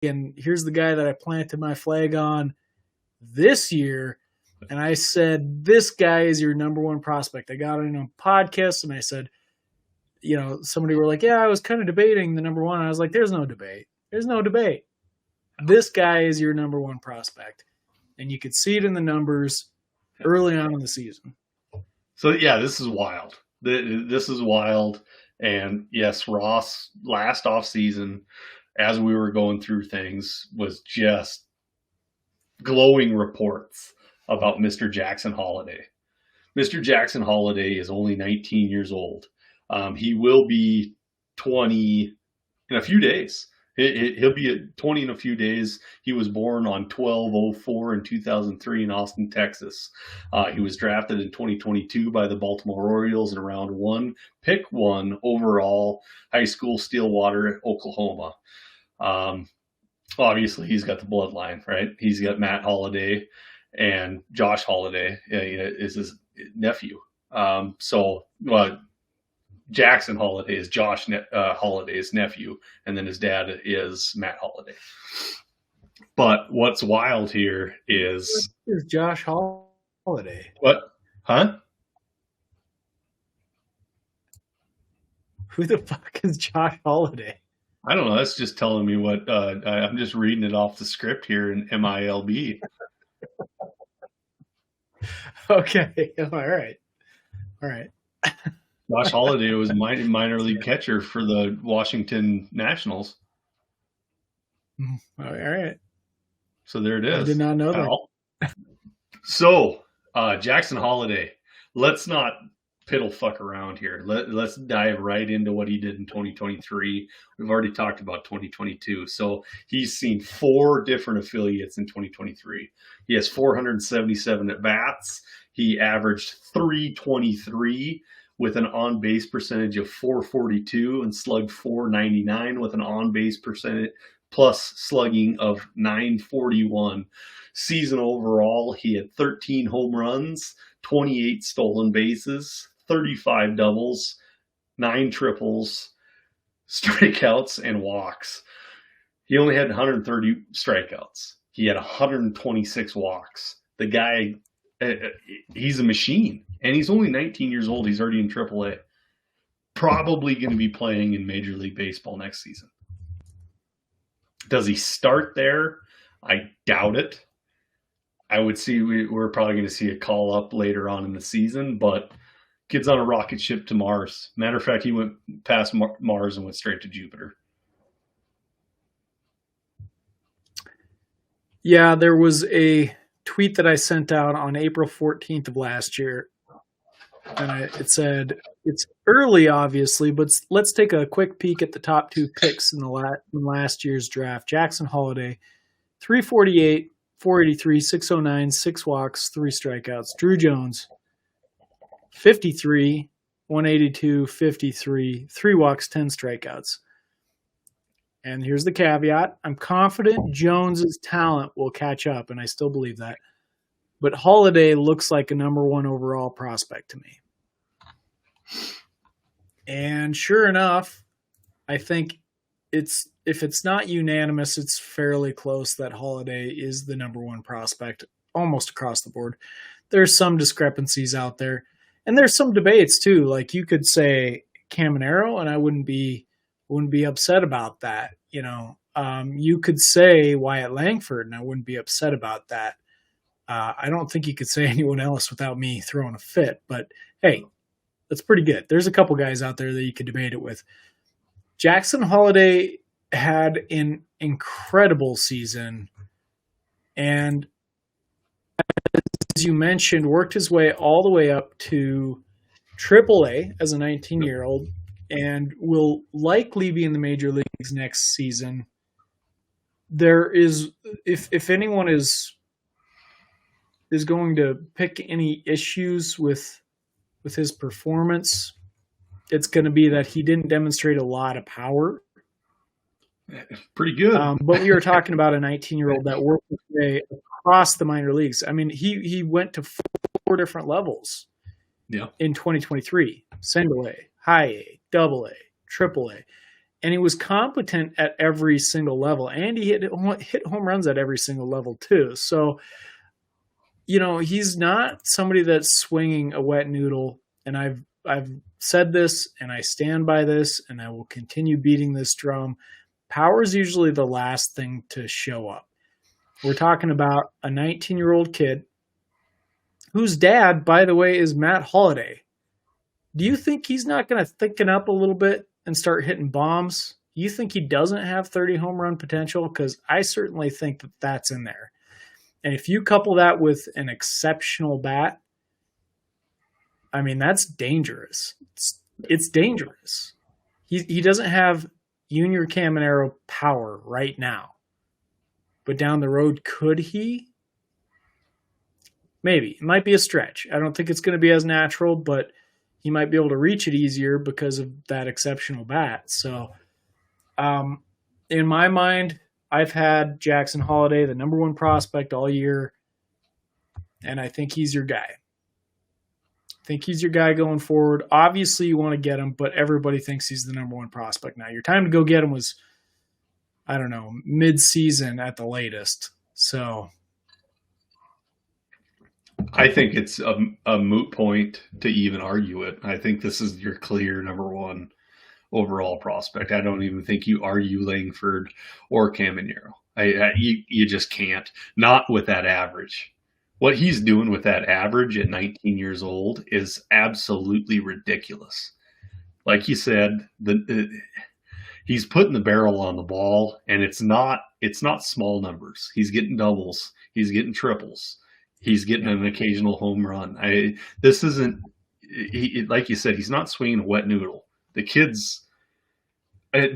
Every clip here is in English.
and here's the guy that I planted my flag on this year. And I said, this guy is your number one prospect. I got on a podcast and I said, somebody were like, yeah, I was kind of debating the number one. And I was like, there's no debate. There's no debate. This guy is your number one prospect. And you could see it in the numbers early on in the season. So, yeah, this is wild. This is wild. And, yes, Ross, last offseason, as we were going through things, was just glowing reports about Mr. Jackson Holliday. Mr. Jackson Holliday is only 19 years old. He will be 20 in a few days. He'll be at 20 in a few days. He was born on 12/04 in 2003 in Austin, Texas. He was drafted in 2022 by the Baltimore Orioles in round 1, pick 1 overall, high school, Stillwater, Oklahoma. Obviously, he's got the bloodline, right? He's got Matt Holliday, and Josh Holliday is his nephew. Jackson Holliday is Josh Holliday's nephew, and then his dad is Matt Holliday. But what's wild here is Josh Holliday. What? Huh? Who the fuck is Josh Holliday? I don't know. That's just telling me what I'm just reading it off the script here in MILB. Okay. All right. Josh Holliday was minor league catcher for the Washington Nationals. All right. So there it is. I did not know that. So, Jackson Holliday, let's not piddle fuck around here. Let's dive right into what he did in 2023. We've already talked about 2022. So he's seen 4 different affiliates in 2023. He has 477 at-bats. He averaged .323 with an on-base percentage of .442 and slugged .499 with an on-base percentage plus slugging of .941. Season overall, he had 13 home runs, 28 stolen bases, 35 doubles, 9 triples, strikeouts, and walks. He only had 130 strikeouts. He had 126 walks. The guy, he's a machine. And he's only 19 years old. He's already in AAA. Probably going to be playing in Major League Baseball next season. Does he start there? I doubt it. I would see we're probably going to see a call up later on in the season, but kid's on a rocket ship to Mars. Matter of fact, he went past Mars and went straight to Jupiter. Yeah, there was a tweet that I sent out on April 14th of last year. And it said, it's early, obviously, but let's take a quick peek at the top 2 picks in last year's draft. Jackson Holliday, 348, 483, 609, 6 walks, 3 strikeouts. Drew Jones, 53, 182, 53, 3 walks, 10 strikeouts. And here's the caveat. I'm confident Jones's talent will catch up, and I still believe that. But Holliday looks like a number 1 overall prospect to me. And sure enough, I think if it's not unanimous, it's fairly close that Holliday is the number 1 prospect almost across the board. There's some discrepancies out there. And there's some debates too. Like you could say Caminero, and I wouldn't be upset about that. You could say Wyatt Langford, and I wouldn't be upset about that. I don't think you could say anyone else without me throwing a fit, but hey, that's pretty good. There's a couple guys out there that you could debate it with. Jackson Holliday had an incredible season, and as you mentioned, worked his way all the way up to AAA as a 19-year-old, and will likely be in the major leagues next season. There is, if anyone is going to pick any issues with his performance, it's going to be that he didn't demonstrate a lot of power. Pretty good. But we were talking about a 19-year-old that worked his way across the minor leagues. I mean, he went to 4 different levels in 2023. Single A, high A, double A, triple A. and he was competent at every single level, and he hit home runs at every single level too. So, he's not somebody that's swinging a wet noodle. And I've said this, and I stand by this, and I will continue beating this drum. Power is usually the last thing to show up. We're talking about a 19-year-old kid whose dad, by the way, is Matt Holliday. Do you think he's not going to thicken up a little bit and start hitting bombs? You think he doesn't have 30 home run potential? Because I certainly think that that's in there. And if you couple that with an exceptional bat, I mean, that's dangerous. It's dangerous. He doesn't have Junior Caminero power right now. But down the road, could he? Maybe. It might be a stretch. I don't think it's going to be as natural, but he might be able to reach it easier because of that exceptional bat. So, in my mind, I've had Jackson Holliday, the number one prospect all year, and I think he's your guy. I think he's your guy going forward. Obviously, you want to get him, but everybody thinks he's the number one prospect now. Your time to go get him was, I don't know, mid-season at the latest. So I think it's a moot point to even argue it. I think this is your clear number one overall prospect. I don't even think you argue Langford or Caminero. You just can't. Not with that average. What he's doing with that average at 19 years old is absolutely ridiculous. Like you said, he's putting the barrel on the ball, and it's not small numbers. He's getting doubles. He's getting triples. He's getting an occasional home run. This isn't, like you said, he's not swinging a wet noodle. The kid's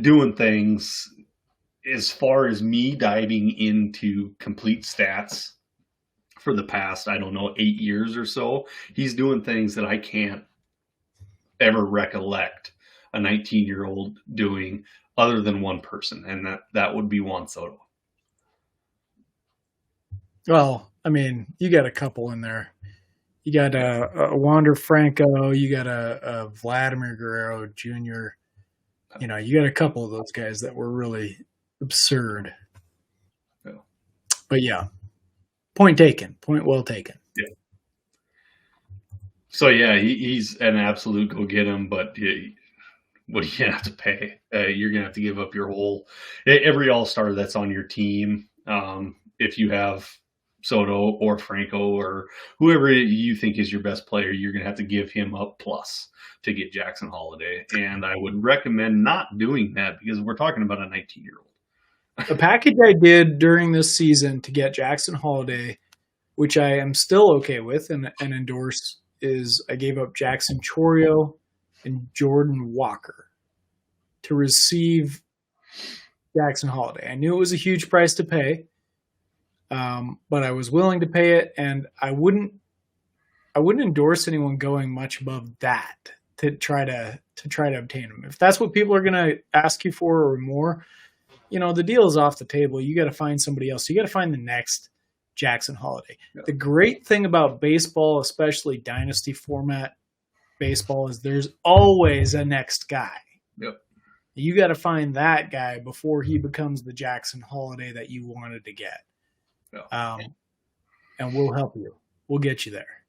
doing things. As far as me diving into complete stats for the past, I don't know, 8 years or so, he's doing things that I can't ever recollect a 19-year-old doing other than one person, and that would be Juan Soto. Well, I mean, you got a couple in there. You got a Wander Franco. You got a Vladimir Guerrero Jr. You got a couple of those guys that were really absurd. Yeah. But yeah, point taken. Point well taken. Yeah. So yeah, he's an absolute go get him. But what are you gonna have to pay? You're gonna have to give up your whole every all-star that's on your team. If you have Soto or Franco or whoever you think is your best player, you're going to have to give him up plus to get Jackson Holliday. And I would recommend not doing that because we're talking about a 19-year-old. The package I did during this season to get Jackson Holliday, which I am still okay with and endorse, is I gave up Jackson Chourio and Jordan Walker to receive Jackson Holliday. I knew it was a huge price to pay. But I was willing to pay it, and I wouldn't endorse anyone going much above that to try to obtain them. If that's what people are going to ask you for or more, the deal is off the table. You got to find somebody else. You got to find the next Jackson Holliday. Yeah. The great thing about baseball, especially dynasty format baseball, is there's always a next guy. Yep. You got to find that guy before he becomes the Jackson Holliday that you wanted to get. And we'll help you. We'll get you there.